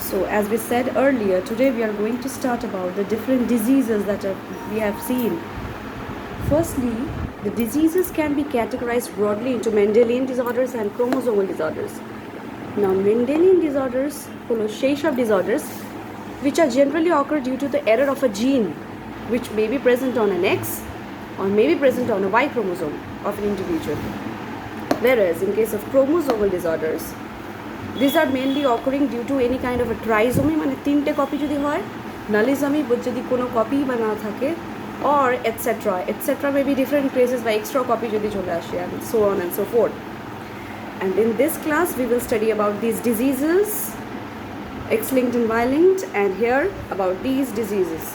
So as we said earlier, today we are going to start about the different diseases that we have seen. Firstly, the diseases can be categorized broadly into Mendelian disorders and chromosomal disorders. Now, Mendelian disorders holo সেই সব disorders which are generally occur due to the error of a gene which may be present on an X or may be present on a Y chromosome of an individual. Whereas in case of chromosomal disorders, these are mainly occurring due to any kind of a trisomy, মানে তিনটে copy যদি হয়, nullisomy যদি কোনো copy বা না থাকে, or etc may be different cases by extra copy যদি চলে আসে, and so on and so forth. And in this class we will study about these diseases, X-linked and Y-linked, and here about these diseases.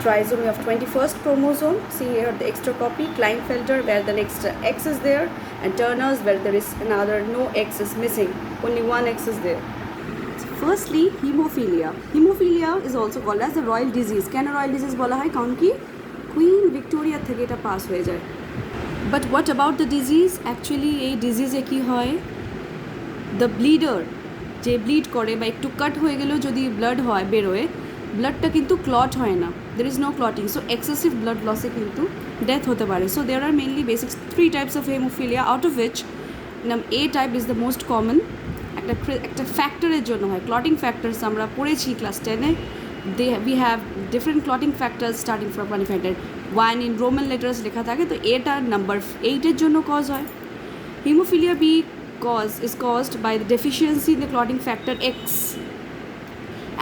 Trisomy of 21st chromosome, see here the extra copy, Klinefelter where the next X is there, and Turner's where there is another no X is missing, only one X is there. So firstly, hemophilia. Hemophilia is also called as the royal disease. কেন royal disease বলা হয়? কারণ কি queen Victoria থেকে এটা pass হয়ে যায়। But what about the disease? Actually এই ডিজিজে কি হয়, the bleeder যে ব্লিড করে বা একটু কাট হয়ে গেলেও যদি ব্লাড হয় বেরোয়, ব্লাডটা কিন্তু ক্লট হয় না, there is no clotting, so excessive blood loss এ কিন্তু ডেথ হতে পারে. So there are mainly basic 3 types of hemophilia, out of which A type is the most common. একটা ফ্যাক্টরের জন্য হয়, ক্লটিং ফ্যাক্টরস আমরা পড়েছি class 10-এ. we have different clotting factors starting from one factor 1 in Roman letters লেখা থাকে, তো এটা নাম্বার 8-এর জন্য কজ হয়. Hemophilia B is caused by the deficiency in the clotting factor X,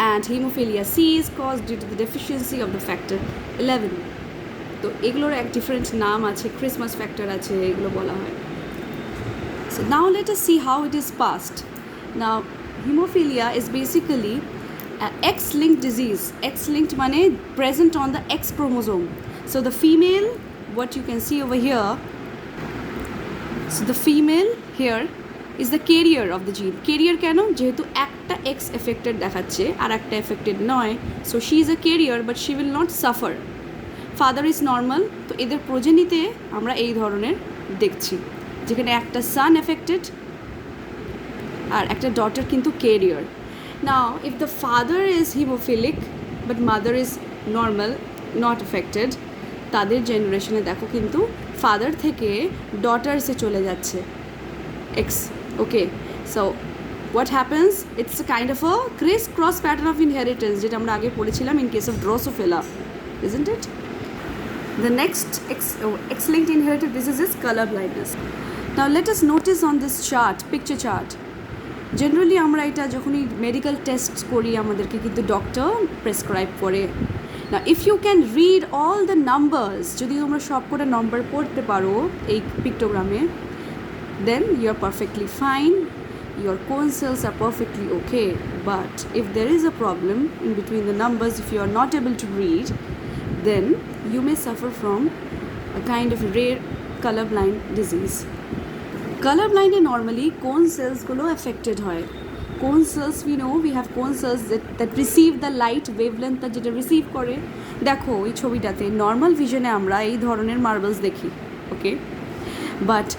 and hemophilia C is caused due to the deficiency of the factor 11. তো এগুলোর এক different নাম আছে, ক্রিসমাস ফ্যাক্টর আছে, এগুলো বলা হয়. So now let us see how it is passed. Now hemophilia is basically an X-linked disease. X-linked মানে present on the X chromosome. So the female, what you can see over here, so the female here is the carrier of the gene. Carrier কেন? যেহেতু একটা X affected দেখাচ্ছে আর একটা affected নয়, so she is a carrier but she will not suffer. Father is normal, তো এদের প্রজেনিতে আমরা এই ধরনের দেখছি, যেখানে একটা son affected আর একটা daughter কিন্তু carrier. Now if the father is hemophilic but mother is normal, not affected, তাদের জেনারেশনে দেখো কিন্তু ফাদার থেকে ডটার্সে চলে যাচ্ছে X. Okay, so what happens? It's a kind of a criss-cross pattern of inheritance যেটা আমরা আগে পড়েছিলাম in case of Drosophila, isn't it? The next X-linked inherited disease is color blindness. Now let us notice on this chart, picture chart. Generally আমরা এটা যখনই medical test করি আমাদেরকে কিন্তু ডক্টর প্রেসক্রাইব করে. Now if you can read all the numbers, যদি তোমরা সবকটা নম্বর পড়তে পারো এই পিক্টোগ্রামে, then you are perfectly fine, your cone cells are perfectly okay. But if there is a problem in between the numbers, if you are not able to read, then you may suffer from a kind of rare colorblind disease. Colorblind normally cone cells গুলো affected হয়. Cone cells, we know we have cone cells that receive the light wavelength, যেটা receive করে. দেখো এই ছবিটাতে normal ভিশনে আমরা এই ধরনের মার্বলস দেখি, ওকে, বাট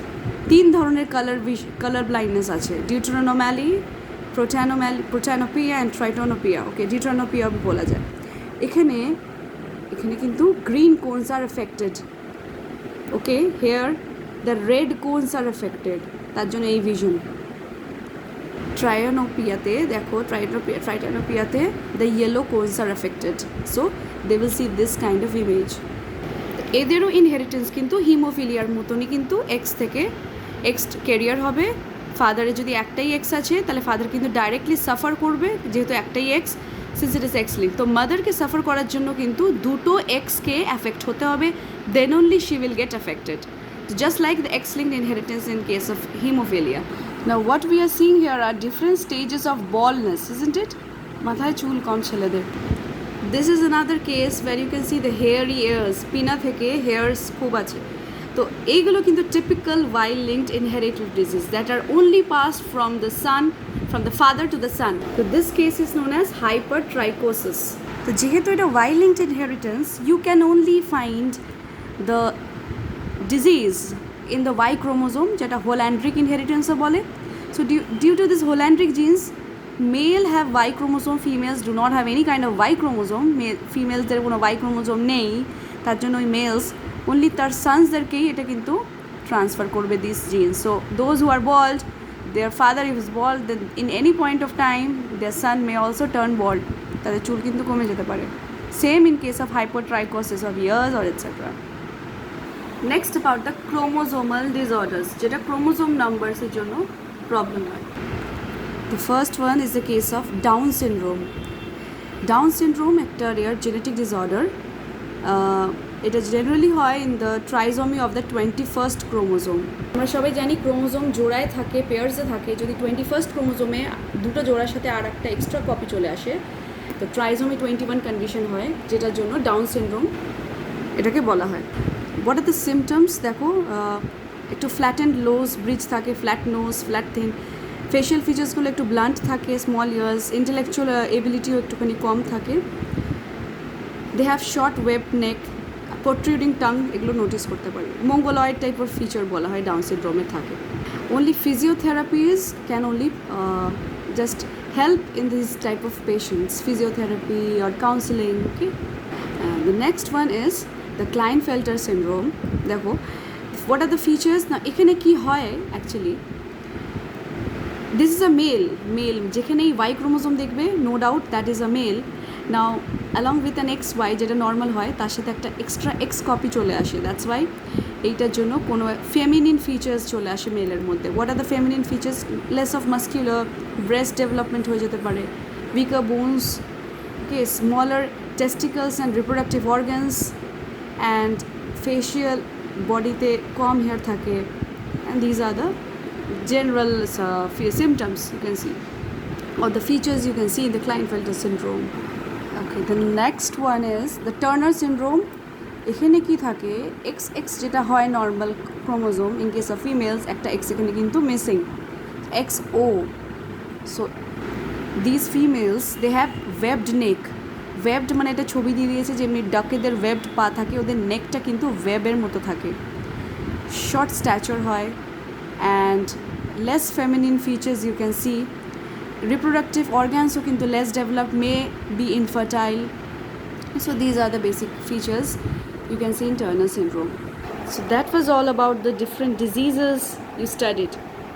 3 ধরনের কালার ব্লাইন্ডনেস আছে, ডিউটেরোনোমালি, প্রোটানোপিয়া অ্যান্ড ট্রাইটোনোপিয়া. ওকে, ডিউটেরোনোপিয়া বলা যায়. এখানে কিন্তু green cones are affected, okay, here the red cones are affected, তার জন্য এই ভিশন. ট্রাইটোনোপিয়াতে দেখো, ট্রাইটোনোপিয়াতে the yellow cones are affected, so they will see this kind of image. এদেরও ইনহেরিটেন্স কিন্তু হিমোফিলিয়ার মতনই, কিন্তু এক্স থেকে এক্স ক্যারিয়ার হবে. ফাদারের যদি একটাই এক্স আছে তাহলে ফাদার কিন্তু ডাইরেক্টলি সাফার করবে, যেহেতু একটাই এক্স, সিন্স ইট ইস এক্স লিঙ্ক. তো মাদারকে সাফার করার জন্য কিন্তু দুটো এক্সকে অ্যাফেক্ট হতে হবে, then only she will get affected, just like the X-linked inheritance in case of hemophilia. Now what we are seeing here are different stages of baldness, isn't it? মাথায় চুল কম ছেলেদের. This is another case where you can see the hairy ears, পিনা থেকে hairs খুব আছে. তো এইগুলো কিন্তু typical Y-linked inherited disease that are only passed from the son, from the father to the son. So this case is known as hypertrichosis. তো যেহেতু এটা Y-linked inheritance, you can only find the disease in the Y chromosome, যেটা হোল্যান্ড্রিক ইনহেরিটেন্সও বলে. So due to this Hollandric genes, male have Y chromosome, females do not have any kind of Y chromosome. Females দের কোনো Y chromosome নেই, তার জন্য ওই মেলস only তার সন্সদেরকেই এটা কিন্তু ট্রান্সফার করবে this gene. So those who are bald, their father is bald, then in any point of time their son may also turn bald. তাদের চুল কিন্তু কমে যেতে পারে. Same in case of hypertrichosis of ears or etc. Next about the chromosomal disorders, যেটা chromosome numbers এর জন্য problem হয়. The first one is the case of Down syndrome. Down syndrome একটা rare genetic disorder. এটা generally হয় in the trisomy of the 21st chromosome. আমরা সবাই জানি ক্রোমোজোম জোড়ায় থাকে, পেয়ার্সে থাকে. যদি 21st ক্রোমোজোমে দুটো জোড়ার সাথে আর একটা এক্সট্রা কপি চলে আসে তো ট্রাইজোমি 21 কন্ডিশন হয়, যেটার জন্য ডাউন সিনড্রোম এটাকে বলা হয়. What are the symptoms? দেখো, একটু ফ্ল্যাটেন্ড লোজ ব্রিজ থাকে, flat nose, flat thin, facial ফিচার্সগুলো একটু ব্লান্ট থাকে, স্মল ইয়ার্স, ইন্টেলেকচুয়াল এবিলিটিও একটুখানি কম থাকে. They have short web neck, protruding tongue, এগুলো নোটিস করতে পারি. মঙ্গলয়েড টাইপের ফিচার বলা হয় ডাউন সিনড্রোমে থাকে. only physiotherapies can only just help in this type of patients, physiotherapy or counseling. Okay, and the next one is the Klinefelter syndrome. দেখো, what are the features? না এখানে কি হয় actually, this is a male যেখানেই Y chromosome দেখবে, no doubt that is a male. Now along with an XY যেটা normal হয় তার সাথে একটা এক্সট্রা X কপি চলে আসে. দ্যাটস ওয়াই এইটার জন্য কোনো ফেমিনিন ফিচার্স চলে আসে মেলের মধ্যে. What are the feminine features? Less of masculine, breast development হয়ে যেতে পারে, weaker bones, okay, smaller testicles and reproductive organs, and facial বডিতে কম হেয়ার থাকে. And these are the general symptoms you can see, or the features you can see in the Klinefelter syndrome. Okay, the next one is the Turner syndrome. এখানে কি থাকে, XX যেটা হয় normal chromosome in case of females, একটা X এখানে কিন্তু missing, XO. So this females they have webbed neck. Webbed মানে এটা ছবি দিয়ে দিয়েছে, যেমনি ডাকেদের ওয়েবড পা থাকে, ওদের নেকটা কিন্তু ওয়েবের মতো থাকে. শর্ট স্ট্যাচার হয়, and less feminine features you can see. Reproductive organs so kintu less developed, may be infertile. So these are the basic features you can see in Turner syndrome. So that was all about the different diseases you studied.